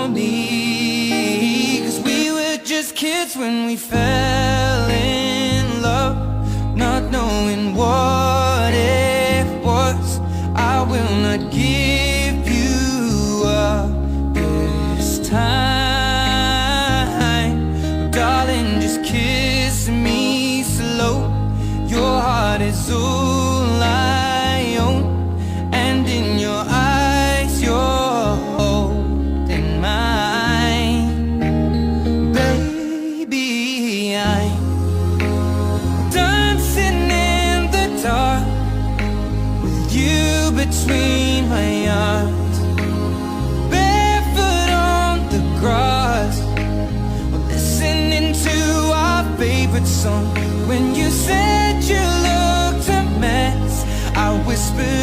for me. 'Cause we were just kids when we fell in love, not knowing what it was. I will not give you up this time, darling, just kiss me slow. Your heart is all I own, and in your eyes you're holding mine. Baby, I'm dancing in the dark with you between my arms, barefoot on the grass, listening to our favorite song. When you said you looked a mess, I whispered